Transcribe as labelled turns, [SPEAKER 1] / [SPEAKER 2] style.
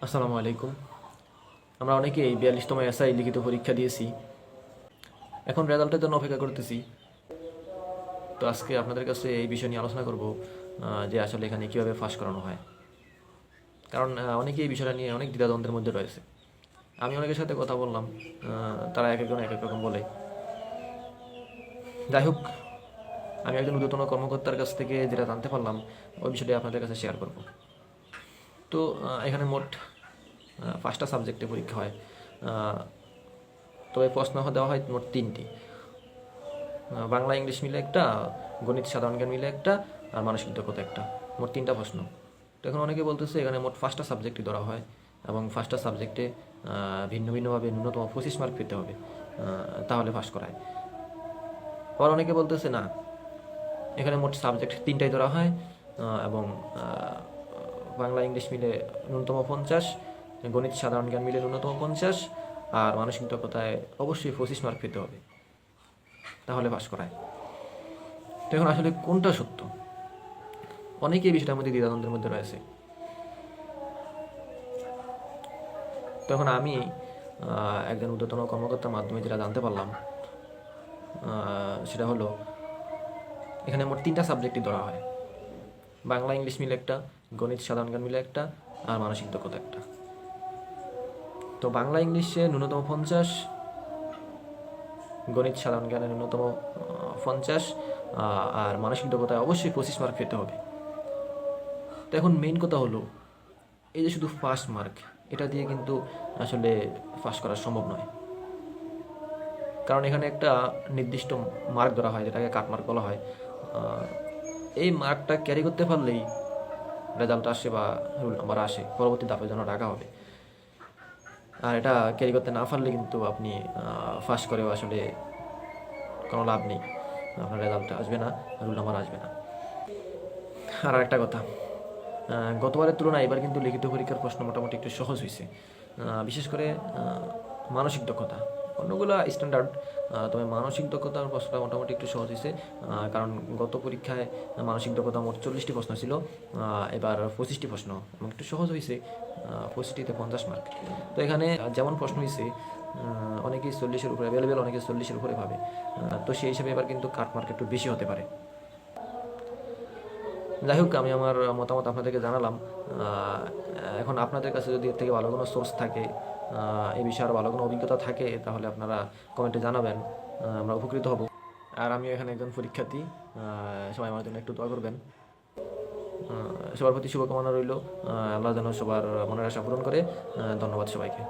[SPEAKER 1] আসসালামু আলাইকুম। আমরা অনেকেই 42তম এসআই লিখিত পরীক্ষা দিয়েছি। এখন রেজাল্টের জন্য অপেক্ষা করতেছি। তো আজকে আপনাদের কাছে এই বিষয় নিয়ে আলোচনা করব যে আসলে এখানে কীভাবে ফাঁস করানো হয়। কারণ অনেকেই এই বিষয়টা নিয়ে অনেক দ্বিধাদ্বন্দ্বের মধ্যে রয়েছে। আমি অনেকের সাথে কথা বললাম, তারা এক একজন এক এক রকম বলে। যাই হোক, আমি একজন ঊর্ধ্বতন কর্মকর্তার কাছ থেকে যেটা জানতে পারলাম ওই বিষয়টি আপনাদের কাছে শেয়ার করব। তো এখানে মোট 5টা সাবজেক্টে পরীক্ষা হয়। তবে প্রশ্ন দেওয়া হয় মোট 3টি। বাংলা ইংলিশ মিলে একটা, গণিত সাধারণ জ্ঞান মিলে একটা, আর মানসিক দক্ষতা একটা। মোট 3টা প্রশ্ন। তো এখন অনেকে বলতেছে এখানে মোট 5টা সাবজেক্টই ধরা হয় এবং 5টা সাবজেক্টে ভিন্ন ভিন্নভাবে ন্যূনতম 25 মার্ক পেতে হবে, তাহলে পাস করায়। আবার অনেকে বলতেছে না, এখানে মোট সাবজেক্ট 3টাই ধরা হয় এবং বাংলা ইংলিশ মিলে ন্যূনতম 50, গণিত সাধারণ জ্ঞান মিলে ন্যূনতম 50, আর মানসিক দক্ষতায় অবশ্যই 25 মার্ক পেতে হবে, তাহলে পাস করায়। তো এখন আসলে কোনটা সত্য? অনেকেই এই বিষয়টার মধ্যে দ্বিধাদ্বন্দ্বের মধ্যে রয়েছে। তো এখন আমি একজন ঊর্ধ্বতন কর্মকর্তার মাধ্যমে যেটা জানতে পারলাম সেটা হলো এখানে মোট 3টা সাবজেক্টই ধরা হয়। বাংলা ইংলিশ মিলে একটা, গণিত সাধারণ জ্ঞান মিলে একটা, আর মানসিক দক্ষতা একটা। তো বাংলা ইংলিশে ন্যূনতম 50, গণিত সাধারণ জ্ঞানে ন্যূনতম 50, আর মানসিক দক্ষতায় অবশ্যই 25 মার্ক পেতে হবে। তো এখন মেইন কথা হলো, এই যে শুধু ফার্স্ট মার্ক, এটা দিয়ে কিন্তু আসলে পাস করা সম্ভব নয়। কারণ এখানে একটা নির্দিষ্ট মার্ক ধরা হয়, যেটাকে কাট মার্ক বলা হয়। এই মার্কটা ক্যারি করতে পারলেই রেজাল্ট আসে বা রোল নাম্বার আসে, পরবর্তী ধাপের জন্য ডাকা হবে। আর এটা ক্যারি করতে না পারলে কিন্তু আপনি ফার্স্ট করেও আসলে কোনো লাভ নেই, আপনার রেজাল্ট আসবে না, রোল নাম্বার আসবে না। আর একটা কথা, গতবারের তুলনায় এবার কিন্তু লিখিত পরীক্ষার প্রশ্ন মোটামুটি একটু সহজ হয়েছে, বিশেষ করে মানসিক দক্ষতা। অন্যগুলো স্ট্যান্ডার্ড, তবে মানসিক দক্ষতার প্রশ্নটা মোটামুটি একটু সহজ হয়েছে। কারণ গত পরীক্ষায় মানসিক দক্ষতা মোট 40টি প্রশ্ন ছিল, এবার 25টি প্রশ্ন এবং একটু সহজ হয়েছে, 25টিতে 50 মার্ক। তো এখানে যেমন প্রশ্ন হয়েছে, অনেকেই 40-এর উপরে অ্যাভেলেবেল, অনেকে 40-এর উপরে পাবে। তো সেই হিসাবে এবার কিন্তু কাট মার্ক একটু বেশি হতে পারে। যাই হোক, আমি আমার মতামত আপনাদেরকে জানালাম। এখন আপনাদের কাছে যদি এর থেকে ভালো কোনো সোর্স থাকে, এই বিষয়ে আরও ভালো কোনো অভিজ্ঞতা থাকে, তাহলে আপনারা কমেন্টে জানাবেন, আমরা উপকৃত হব। আর আমিও এখানে একজন পরীক্ষার্থী, সবাই আমার জন্য একটু দোয়া করবেন। সবার প্রতি শুভকামনা রইল, আল্লাহ যেন সবার মনের আশা পূরণ করে। ধন্যবাদ সবাইকে।